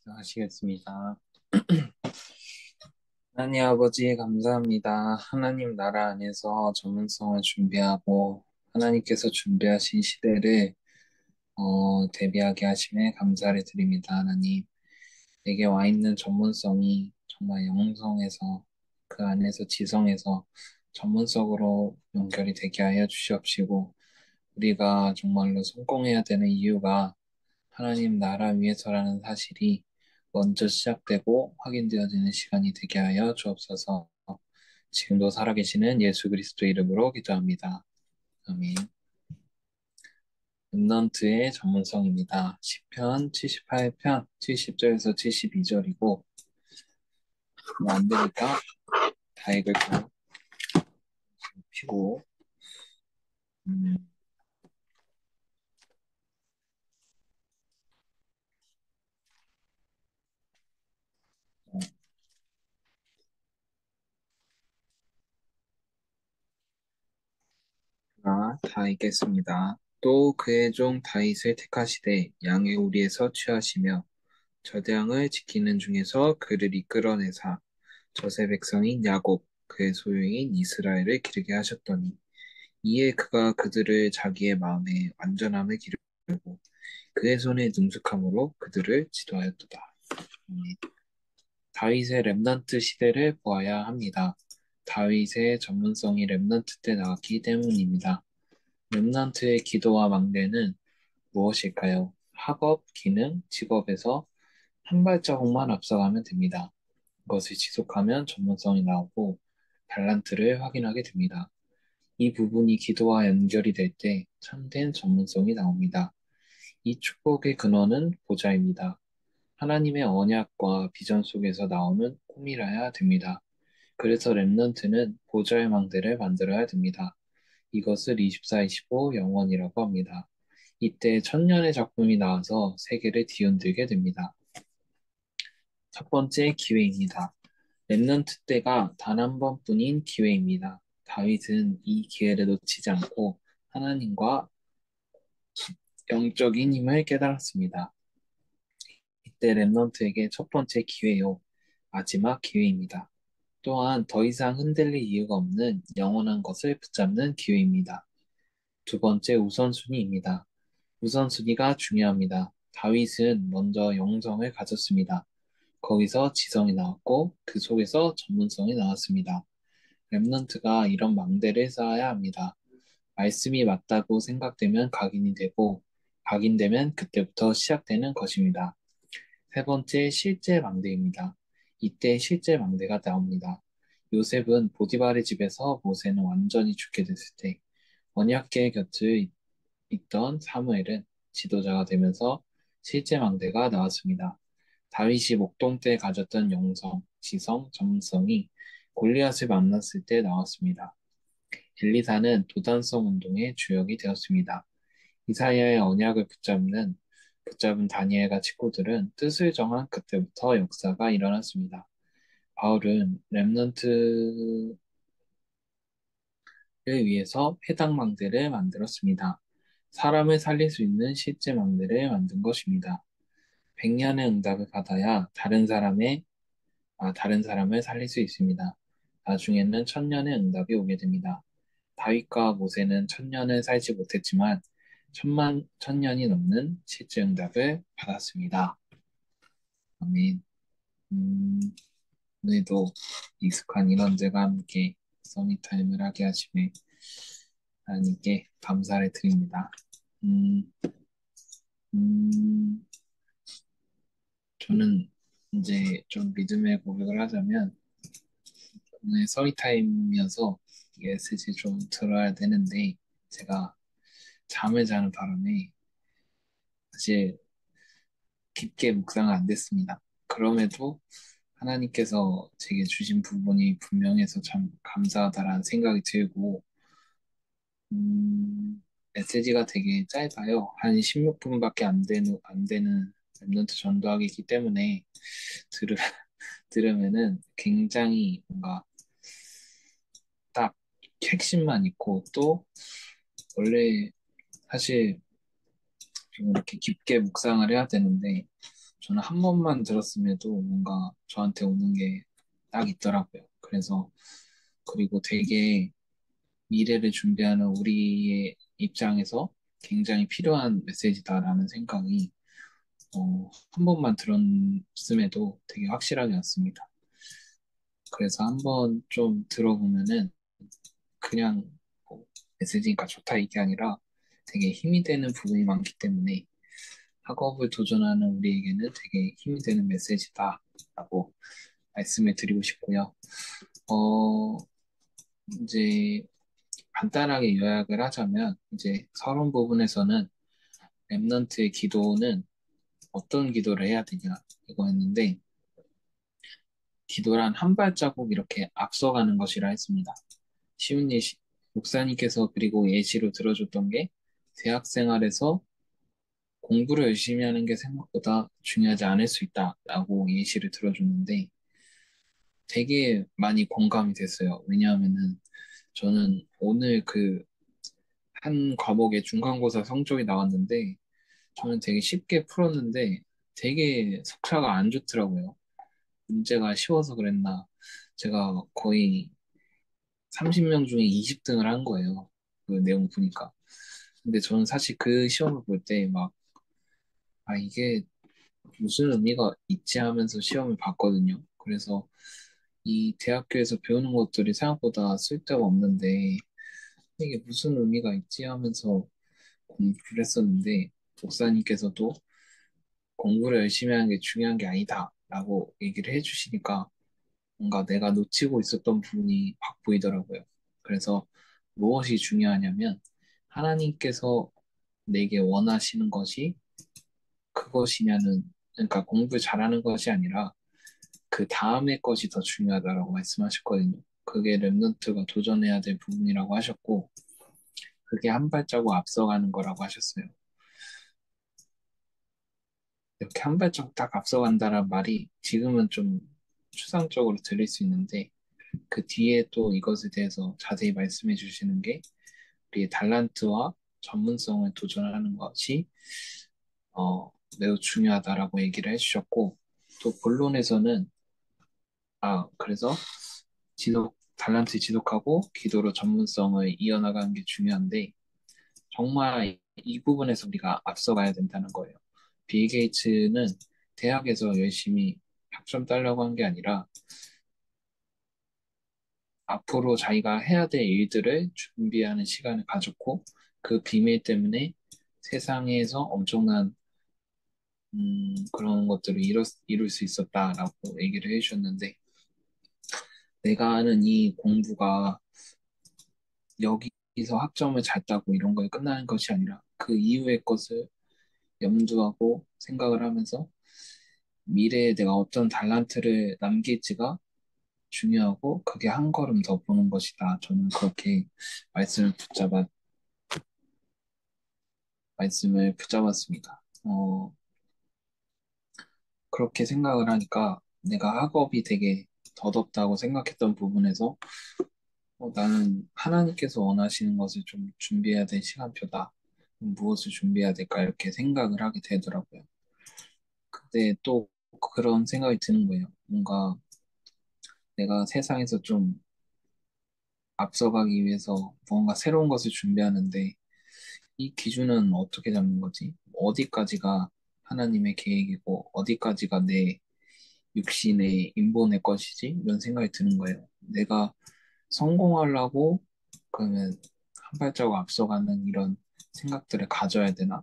하시겠습니다. 하나님 아버지 감사합니다. 하나님 나라 안에서 전문성을 준비하고 하나님께서 준비하신 시대를 대비하게 하심에 감사를 드립니다. 하나님, 내게 와 있는 전문성이 정말 영성에서 그 안에서 지성에서 전문성으로 연결이 되게 하여 주시옵시고 우리가 정말로 성공해야 되는 이유가 하나님 나라 위해서라는 사실이 먼저 시작되고 확인되어지는 시간이 되게 하여 주옵소서. 지금도 살아계시는 예수 그리스도 이름으로 기도합니다. 아멘. 랩넌트의 전문성입니다. 시편 78편 70절에서 72절이고 안 되니까 다 읽을게요. 피고 음, 다 읽겠습니다. 또 그의 종 다윗을 택하시되 양의 우리에서 취하시며 저대왕을 지키는 중에서 그를 이끌어내사 저세 백성인 야곱 그의 소유인 이스라엘을 기르게 하셨더니 이에 그가 그들을 자기의 마음에 완전함을 기르고 그의 손에 능숙함으로 그들을 지도하였도다. 다윗의 렘넌트 시대를 보아야 합니다. 다윗의 전문성이 렘넌트 때 나왔기 때문입니다. 렘넌트의 기도와 망대는 무엇일까요? 학업, 기능, 직업에서 한 발자국만 앞서가면 됩니다. 그것을 지속하면 전문성이 나오고 달란트를 확인하게 됩니다. 이 부분이 기도와 연결이 될 때 참된 전문성이 나옵니다. 이 축복의 근원은 보좌입니다. 하나님의 언약과 비전 속에서 나오는 꿈이라야 됩니다. 그래서 렘넌트는 보좌의 망대를 만들어야 됩니다. 이것을 24-25 영원이라고 합니다. 이때 천년의 작품이 나와서 세계를 뒤흔들게 됩니다. 첫 번째 기회입니다. 렘넌트 때가 단 한 번뿐인 기회입니다. 다윗은 이 기회를 놓치지 않고 하나님과 영적인 힘을 깨달았습니다. 이때 렘넌트에게 첫 번째 기회요. 마지막 기회입니다. 또한 더 이상 흔들릴 이유가 없는 영원한 것을 붙잡는 기회입니다. 두 번째 우선순위입니다. 우선순위가 중요합니다. 다윗은 먼저 영성을 가졌습니다. 거기서 지성이 나왔고 그 속에서 전문성이 나왔습니다. 랩넌트가 이런 망대를 쌓아야 합니다. 말씀이 맞다고 생각되면 각인이 되고 각인되면 그때부터 시작되는 것입니다. 세 번째 실제 망대입니다. 이때 실제 망대가 나옵니다. 요셉은 보디발의 집에서 모세는 완전히 죽게 됐을 때 언약궤의 곁을 있던 사무엘은 지도자가 되면서 실제 망대가 나왔습니다. 다윗이 목동 때 가졌던 영성, 지성, 전문성이 골리앗을 만났을 때 나왔습니다. 엘리사는 도단성 운동의 주역이 되었습니다. 이사야의 언약을 붙잡은 다니엘과 친구들은 뜻을 정한 그때부터 역사가 일어났습니다. 바울은 렘넌트를 위해서 회당 망대를 만들었습니다. 사람을 살릴 수 있는 실제 망대를 만든 것입니다. 100년의 응답을 받아야 다른 사람을 살릴 수 있습니다. 나중에는 1000년의 응답이 오게 됩니다. 다윗과 모세는 1000년을 살지 못했지만 천년이 넘는 실제 응답을 받았습니다. 아멘. 음, 오늘도 익숙한 인원들과 함께 써니타임을 하게 하심에 하나님께 감사를 드립니다. 음, 음, 저는 이제 좀 믿음의 고백을 하자면 오늘 써니타임이어서 메시지 좀 들어야 되는데 제가 잠을 자는 바람에 사실 깊게 묵상은 안 됐습니다. 그럼에도 하나님께서 제게 주신 부분이 분명해서 참 감사하다라는 생각이 들고, 메시지가 되게 짧아요. 한 16분밖에 안 되는 랩런트 전도하기이기 때문에 들으, 들으면은 굉장히 뭔가 딱 핵심만 있고 또 원래 사실 좀 이렇게 깊게 묵상을 해야 되는데 저는 한 번만 들었음에도 뭔가 저한테 오는 게 딱 있더라고요. 그래서 그리고 되게 미래를 준비하는 우리의 입장에서 굉장히 필요한 메시지다라는 생각이 한 번만 들었음에도 되게 확실하게 왔습니다. 그래서 한번 좀 들어보면은 그냥 뭐 메시지가 좋다 이게 아니라 되게 힘이 되는 부분이 많기 때문에 학업을 도전하는 우리에게는 되게 힘이 되는 메시지다라고 말씀을 드리고 싶고요. 어, 이제 간단하게 요약을 하자면 이제 서론 부분에서는 랩넌트의 기도는 어떤 기도를 해야 되냐 이거였는데 기도란 한 발자국 이렇게 앞서가는 것이라 했습니다. 쉬운 예시, 목사님께서 그리고 예시로 들어줬던 게 대학 생활에서 공부를 열심히 하는 게 생각보다 중요하지 않을 수 있다라고 예시를 들어줬는데 되게 많이 공감이 됐어요. 왜냐하면은 저는 오늘 그 한 과목의 중간고사 성적이 나왔는데 저는 되게 쉽게 풀었는데 되게 석차가 안 좋더라고요. 문제가 쉬워서 그랬나. 제가 거의 30명 중에 20등을 한 거예요. 그 내용 보니까. 근데 저는 사실 그 시험을 볼 때 막, 아, 이게 무슨 의미가 있지 하면서 시험을 봤거든요. 그래서 이 대학교에서 배우는 것들이 생각보다 쓸데가 없는데 이게 무슨 의미가 있지 하면서 공부를 했었는데 목사님께서도 공부를 열심히 하는 게 중요한 게 아니다 라고 얘기를 해주시니까 뭔가 내가 놓치고 있었던 부분이 확 보이더라고요. 그래서 무엇이 중요하냐면 하나님께서 내게 원하시는 것이 그것이냐는 그러니까 공부 잘하는 것이 아니라 그 다음의 것이 더 중요하다라고 말씀하셨거든요. 그게 랩런트가 도전해야 될 부분이라고 하셨고 그게 한 발자국 앞서가는 거라고 하셨어요. 이렇게 한 발자국 딱 앞서간다는 말이 지금은 좀 추상적으로 들릴 수 있는데 그 뒤에 또 이것에 대해서 자세히 말씀해 주시는 게 우리의 달란트와 전문성을 도전하는 것이 어, 매우 중요하다라고 얘기를 해주셨고 또 본론에서는 그래서 달란트 지속하고 기도로 전문성을 이어나가는 게 중요한데 정말 이 부분에서 우리가 앞서가야 된다는 거예요. 빌 게이츠는 대학에서 열심히 학점 따려고 한 게 아니라 앞으로 자기가 해야 될 일들을 준비하는 시간을 가졌고 그 비밀 때문에 세상에서 엄청난 그런 것들을 이룰 수 있었다라고 얘기를 해주셨는데 내가 하는 이 공부가 여기서 학점을 잘 따고 이런 거에 끝나는 것이 아니라 그 이후의 것을 염두하고 생각을 하면서 미래에 내가 어떤 달란트를 남길지가 중요하고 그게 한 걸음 더 보는 것이다. 저는 그렇게 말씀을 붙잡아 말씀을 붙잡았습니다. 그렇게 생각을 하니까 내가 학업이 되게 덧없다고 생각했던 부분에서 나는 하나님께서 원하시는 것을 좀 준비해야 될 시간표다. 무엇을 준비해야 될까 이렇게 생각을 하게 되더라고요. 근데 또 그런 생각이 드는 거예요. 뭔가 내가 세상에서 좀 앞서가기 위해서 뭔가 새로운 것을 준비하는데 이 기준은 어떻게 잡는 거지? 어디까지가 하나님의 계획이고 어디까지가 내 육신의 인본의 것이지? 이런 생각이 드는 거예요. 내가 성공하려고 그러면 한 발자국 앞서가는 이런 생각들을 가져야 되나?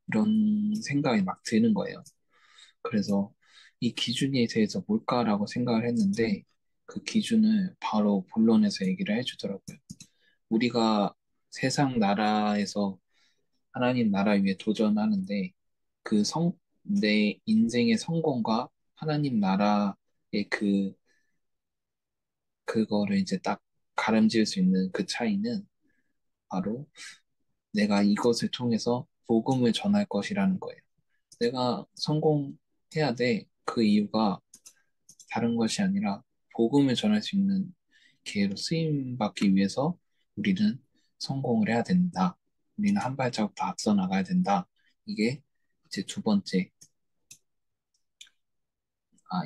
이런 생각이 막 드는 거예요. 그래서 이 기준에 대해서 뭘까라고 생각을 했는데 그 기준을 바로 본론에서 얘기를 해주더라고요. 우리가 세상 나라에서 하나님 나라 위에 도전하는데 내 인생의 성공과 하나님 나라의 그거를 이제 딱 가름지을 수 있는 그 차이는 바로 내가 이것을 통해서 복음을 전할 것이라는 거예요. 내가 성공해야 돼. 그 이유가 다른 것이 아니라 복음을 전할 수 있는 기회로 쓰임 받기 위해서 우리는 성공을 해야 된다. 우리는 한 발자국 더 앞서 나가야 된다. 이게 이제 두 번째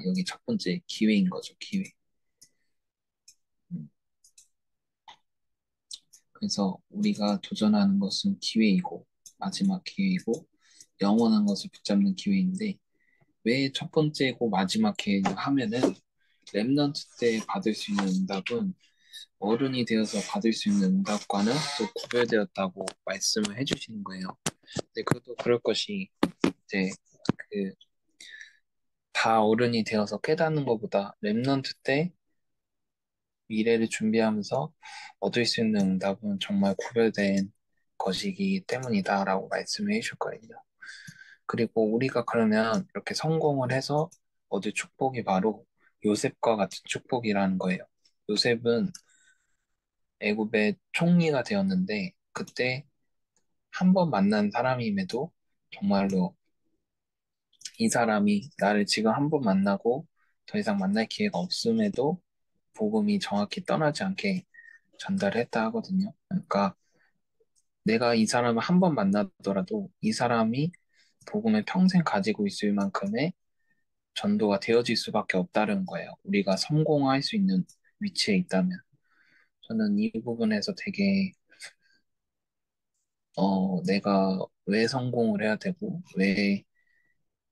여기 첫 번째 기회인 거죠, 기회. 음, 그래서 우리가 도전하는 것은 기회이고, 마지막 기회이고, 영원한 것을 붙잡는 기회인데, 왜 첫 번째고 마지막 기회냐 하면은, 랩넌트 때 받을 수 있는 응답은 어른이 되어서 받을 수 있는 응답과는 또 구별되었다고 말씀을 해주시는 거예요. 근데 그것도 그럴 것이, 이제, 그, 다 어른이 되어서 깨닫는 것보다 랩넌트 때 미래를 준비하면서 얻을 수 있는 응답은 정말 구별된 것이기 때문이다라고 말씀을 해주셨거든요. 그리고 우리가 그러면 이렇게 성공을 해서 얻을 축복이 바로 요셉과 같은 축복이라는 거예요. 요셉은 애굽의 총리가 되었는데 그때 한 번 만난 사람임에도 정말로 이 사람이 나를 지금 한 번 만나고 더 이상 만날 기회가 없음에도 복음이 정확히 떠나지 않게 전달했다 하거든요. 그러니까 내가 이 사람을 한 번 만나더라도 이 사람이 복음을 평생 가지고 있을 만큼의 전도가 되어질 수밖에 없다는 거예요. 우리가 성공할 수 있는 위치에 있다면. 저는 이 부분에서 되게, 내가 왜 성공을 해야 되고, 왜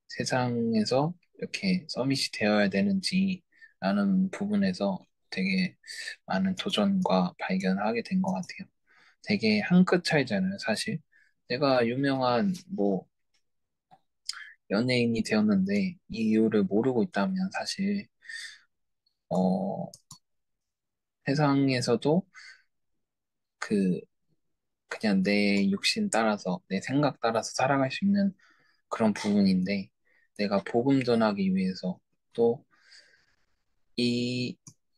세상에서 이렇게 서밋이 되어야 되는지 라는 부분에서 되게 많은 도전과 발견을 하게 된 것 같아요. 되게 한 끗 차이잖아요, 사실. 내가 유명한 뭐 연예인이 되었는데 이 이유를 모르고 있다면 사실 어, 세상에서도 그 그냥 내 욕심 따라서 내 생각 따라서 살아갈 수 있는 그런 부분인데 내가 복음 전하기 위해서 또 이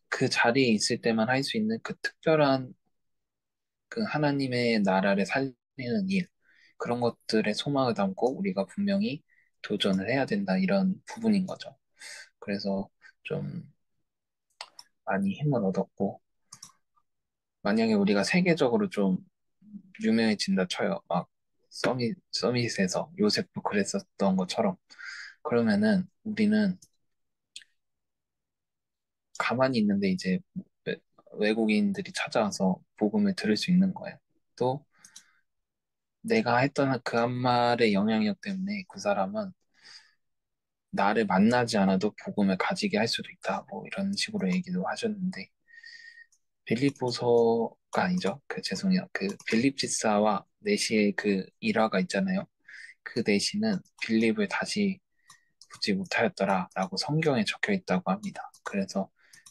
그 자리에 있을 때만 할 수 있는 그 특별한 그 하나님의 나라를 살리는 일 그런 것들에 소망을 담고 우리가 분명히 도전을 해야 된다 이런 부분인 거죠. 그래서 좀 많이 힘을 얻었고 만약에 우리가 세계적으로 좀 유명해진다 쳐요. 막 서밋에서 요셉도 그랬었던 것처럼. 그러면은 우리는 가만히 있는데 이제 외- 외국인들이 찾아와서 복음을 들을 수 있는 거예요. 또 내가 했던 그 한 말의 영향력 때문에 그 사람은 나를 만나지 않아도 복음을 가지게 할 수도 있다. 뭐 이런 식으로 얘기도 하셨는데 빌립보서가 아니죠. 그 죄송해요. 그 빌립 집사와 내시의 그 일화가 있잖아요. 그 내시는 빌립을 다시 붙지 못하였더라라고 성경에 적혀 있다고 합니다. 그래서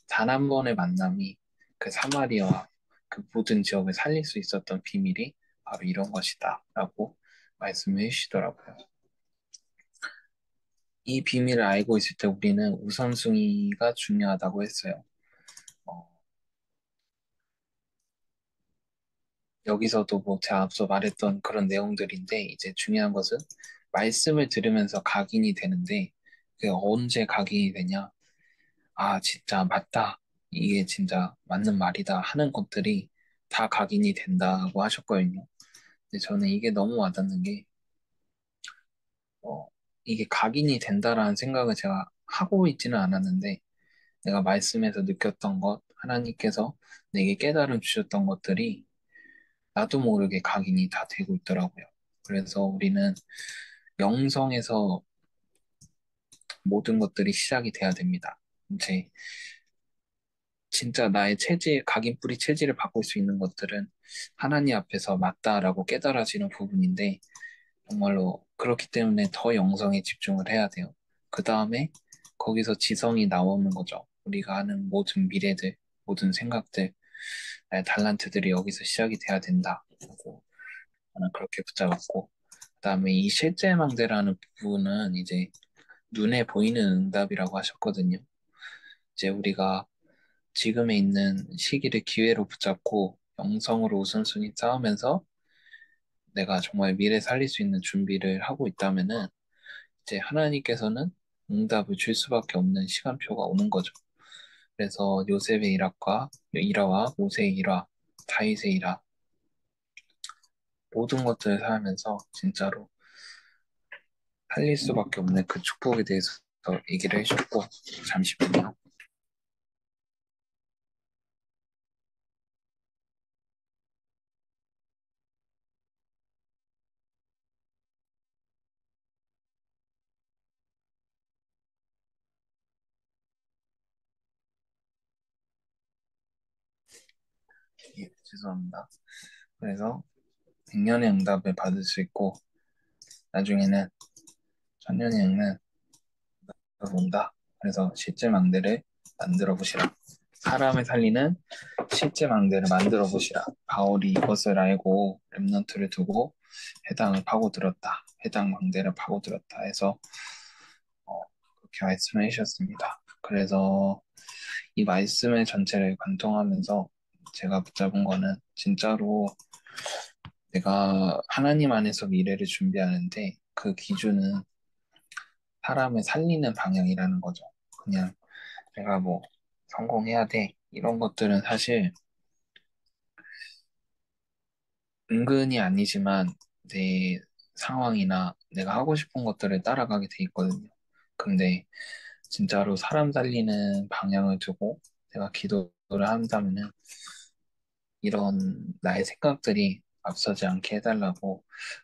단 한 번의 만남이 그 사마리아와 그 모든 지역을 살릴 수 있었던 비밀이 바로 이런 것이다라고 말씀해 주시더라고요. 이 비밀을 알고 있을 때 우리는 우선순위가 중요하다고 했어요. 어, 여기서도 뭐 제가 앞서 말했던 그런 내용들인데 이제 중요한 것은 말씀을 들으면서 각인이 되는데 그게 언제 각인이 되냐? 아, 진짜 맞다. 이게 진짜 맞는 말이다 하는 것들이 다 각인이 된다고 하셨거든요. 근데 저는 이게 너무 와닿는 게 어, 이게 각인이 된다라는 생각을 제가 하고 있지는 않았는데 내가 말씀에서 느꼈던 것, 하나님께서 내게 깨달음 주셨던 것들이 나도 모르게 각인이 다 되고 있더라고요. 그래서 우리는 영성에서 모든 것들이 시작이 돼야 됩니다. 이제 진짜 나의 체질, 각인뿌리 체질을 바꿀 수 있는 것들은 하나님 앞에서 맞다라고 깨달아지는 부분인데 정말로 그렇기 때문에 더 영성에 집중을 해야 돼요. 그 다음에 거기서 지성이 나오는 거죠. 우리가 하는 모든 미래들, 모든 생각들, 나의 달란트들이 여기서 시작이 돼야 된다. 그리고 저는 그렇게 붙잡았고 그다음에 이 실제망대라는 부분은 이제 눈에 보이는 응답이라고 하셨거든요. 이제 우리가 지금에 있는 시기를 기회로 붙잡고 영성으로 우선순위 쌓으면서 내가 정말 미래 살릴 수 있는 준비를 하고 있다면은 이제 하나님께서는 응답을 줄 수밖에 없는 시간표가 오는 거죠. 그래서 요셉의 일화와 모세의 일화, 다윗의 일화 모든 것들을 살면서 진짜로 살릴 수밖에 없는 그 축복에 대해서 얘기를 해줬고, 잠시만요. 예, 죄송합니다. 그래서 100년의 응답을 받을 수 있고, 나중에는 천년의 응답을 온다. 그래서 실제 망대를 만들어 보시라. 사람을 살리는 실제 망대를 만들어 보시라. 바울이 이것을 알고 렘넌트를 두고 해당을 파고들었다. 해당 망대를 파고들었다 해서 그렇게 말씀해 주셨습니다. 그래서 이 말씀의 전체를 관통하면서 제가 붙잡은 거는 진짜로 내가 하나님 안에서 미래를 준비하는데 그 기준은 사람을 살리는 방향이라는 거죠. 그냥 내가 뭐 성공해야 돼. 이런 것들은 사실 은근히 아니지만 내 상황이나 내가 하고 싶은 것들을 따라가게 돼 있거든요. 근데 진짜로 사람 살리는 방향을 두고 내가 기도를 한다면은 이런 나의 생각들이 앞서지 않게 해달라고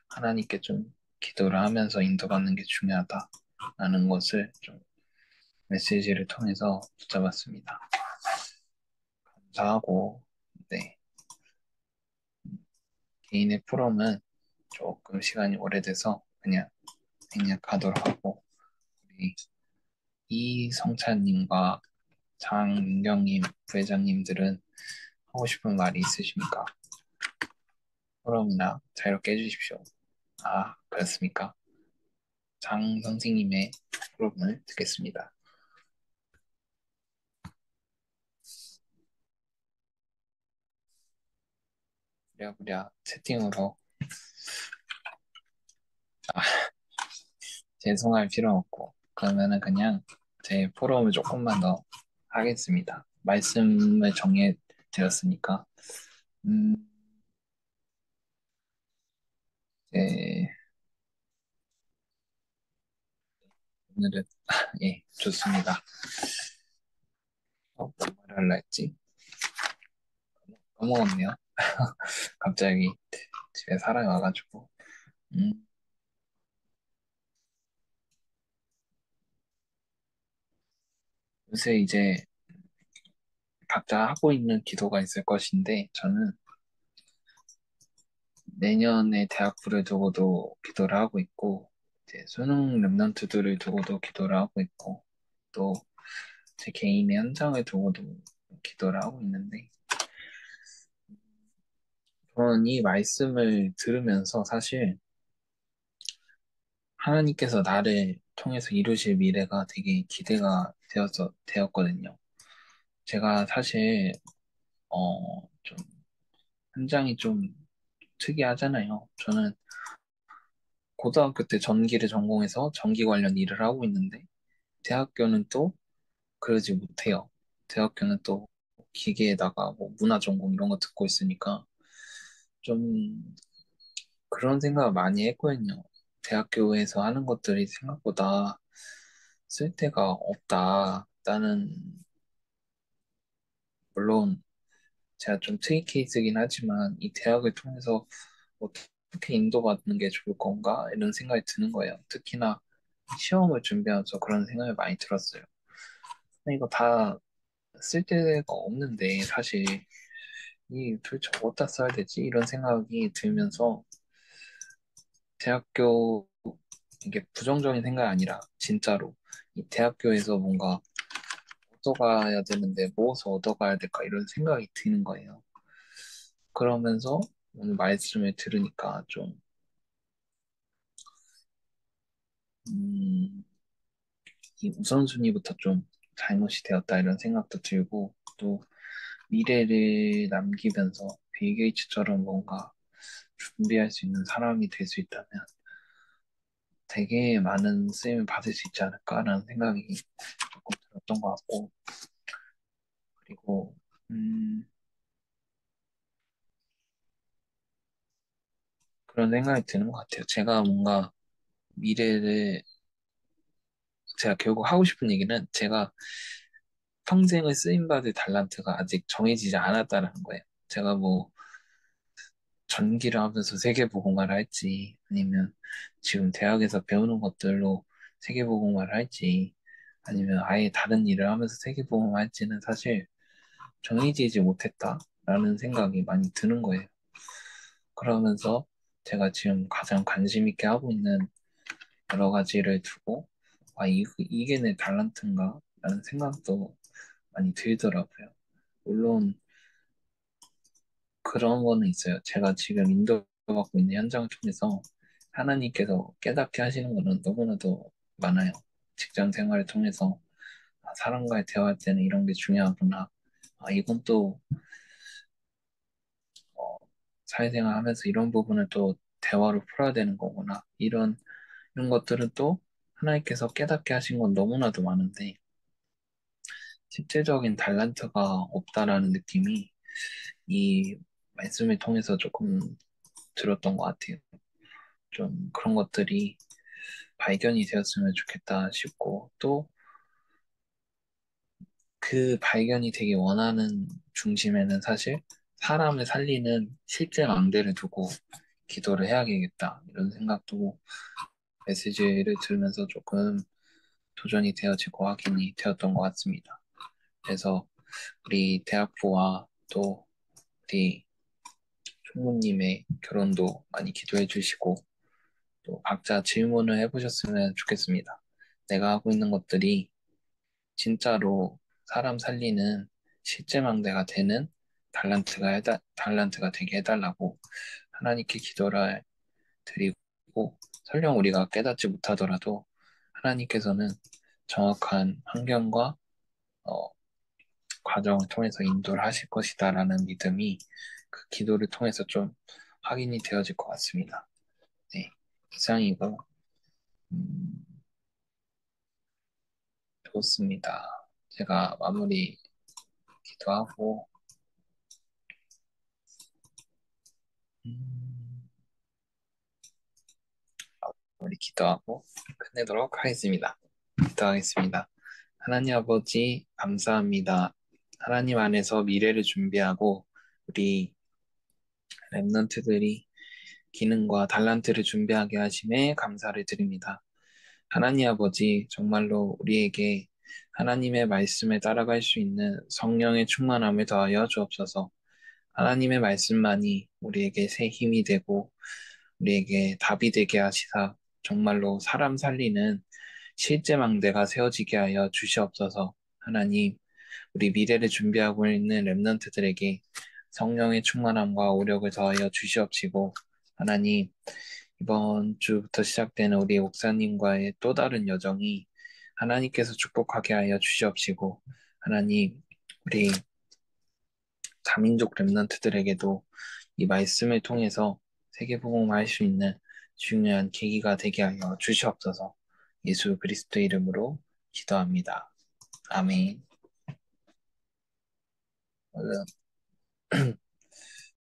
하나님께 좀 기도를 하면서 인도받는 게 중요하다라는 것을 좀 메시지를 통해서 붙잡았습니다. 감사하고, 네. 개인의 프롬은 조금 시간이 오래돼서 그냥 생략하도록 하고, 우리 이성찬님과 장윤경님, 부회장님들은 하고 싶은 말이 있으십니까? 프롬이나 자유롭게 해주십시오. 아, 그렇습니까? 장 선생님의 프롬을 듣겠습니다. 부랴부랴 채팅으로 죄송할 필요 없고, 그러면은 그냥 제 포럼을 조금만 더 하겠습니다. 말씀을 정해 드렸으니까. 음, 네, 오늘은, 예, 좋습니다. 뭔 말을 할라 했지? 까먹었네요. 갑자기 집에 사람이 와가지고. 음, 요새 이제 각자 하고 있는 기도가 있을 것인데, 저는 내년에 대학부를 두고도 기도를 하고 있고, 이제 수능 랩런트들을 두고도 기도를 하고 있고, 또 제 개인의 현장을 두고도 기도를 하고 있는데, 저는 이 말씀을 들으면서 사실 하나님께서 나를 통해서 이루실 미래가 되게 되었거든요. 제가 사실, 좀, 현장이 좀 특이하잖아요. 저는 고등학교 때 전기를 전공해서 전기 관련 일을 하고 있는데, 대학교는 또 그러지 못해요. 대학교는 또 기계에다가 뭐 문화 전공 이런 거 듣고 있으니까 좀 그런 생각을 많이 했거든요. 대학교에서 하는 것들이 생각보다 쓸데가 없다. 나는 물론 제가 좀 특이 케이스긴 하지만 이 대학을 통해서 어떻게 인도받는 게 좋을 건가? 이런 생각이 드는 거예요. 특히나 시험을 준비하면서 그런 생각이 많이 들었어요. 근데 이거 다 쓸데가 없는데 사실 이 도대체 어디다 써야 되지? 이런 생각이 들면서 대학교 이게 부정적인 생각이 아니라 진짜로 이 대학교에서 뭔가 얻어가야 되는데 무엇을 얻어가야 될까 이런 생각이 드는 거예요. 그러면서 오늘 말씀을 들으니까 좀 음, 이 우선순위부터 좀 잘못이 되었다 이런 생각도 들고 또 미래를 남기면서 빌 게이츠처럼 뭔가 준비할 수 있는 사람이 될 수 있다면 되게 많은 쓰임을 받을 수 있지 않을까라는 생각이 조금 들었던 것 같고 그리고 그런 생각이 드는 것 같아요. 제가 뭔가 미래를 제가 결국 하고 싶은 얘기는 제가 평생을 쓰임받을 달란트가 아직 정해지지 않았다라는 거예요. 제가 뭐 전기를 하면서 세계보고말 할지 아니면 지금 대학에서 배우는 것들로 세계보고말 할지 아니면 아예 다른 일을 하면서 세계보고말 할지는 사실 정해지지 못했다라는 생각이 많이 드는 거예요. 그러면서 제가 지금 가장 관심 있게 하고 있는 여러 가지를 두고 이게 내 달란트인가? 라는 생각도 많이 들더라고요. 물론 그런 거는 있어요. 제가 지금 인도받고 있는 현장을 통해서 하나님께서 깨닫게 하시는 거는 너무나도 많아요. 직장 생활을 통해서 사람과의 대화할 때는 이런 게 중요하구나. 이건 또 어, 사회생활 하면서 이런 부분을 또 대화로 풀어야 되는 거구나. 이런 것들은 또 하나님께서 깨닫게 하신 건 너무나도 많은데 실제적인 달란트가 없다라는 느낌이 이 말씀을 통해서 조금 들었던 것 같아요. 좀 그런 것들이 발견이 되었으면 좋겠다 싶고 또 그 발견이 되게 원하는 중심에는 사실 사람을 살리는 실제 망대를 두고 기도를 해야겠다 이런 생각도 메시지를 들으면서 조금 도전이 되어지고 확인이 되었던 것 같습니다. 그래서 우리 대학부와 또 우리 총무님의 결혼도 많이 기도해 주시고 또 각자 질문을 해보셨으면 좋겠습니다. 내가 하고 있는 것들이 진짜로 사람 살리는 실제 망대가 되는 달란트가 되게 해달라고 하나님께 기도를 드리고 설령 우리가 깨닫지 못하더라도 하나님께서는 정확한 환경과 어, 과정을 통해서 인도를 하실 것이다라는 믿음이 그 기도를 통해서 좀 확인이 되어질 것 같습니다. 네, 이상이고 좋습니다. 제가 마무리 기도하고 음, 마무리 기도하고 끝내도록 하겠습니다. 기도하겠습니다. 하나님 아버지 감사합니다. 하나님 안에서 미래를 준비하고 우리 랩런트들이 기능과 달란트를 준비하게 하심에 감사를 드립니다. 하나님 아버지, 정말로 우리에게 하나님의 말씀에 따라갈 수 있는 성령의 충만함을 더하여 주옵소서. 하나님의 말씀만이 우리에게 새 힘이 되고 우리에게 답이 되게 하시사 정말로 사람 살리는 실제 망대가 세워지게 하여 주시옵소서. 하나님, 우리 미래를 준비하고 있는 렘넌트들에게 성령의 충만함과 오력을 더하여 주시옵시고 하나님, 이번 주부터 시작되는 우리 목사님과의 또 다른 여정이 하나님께서 축복하게 하여 주시옵시고 하나님, 우리 다민족 렘넌트들에게도 이 말씀을 통해서 세계복음을 할 수 있는 중요한 계기가 되게 하여 주시옵소서. 예수 그리스도 이름으로 기도합니다. 아멘.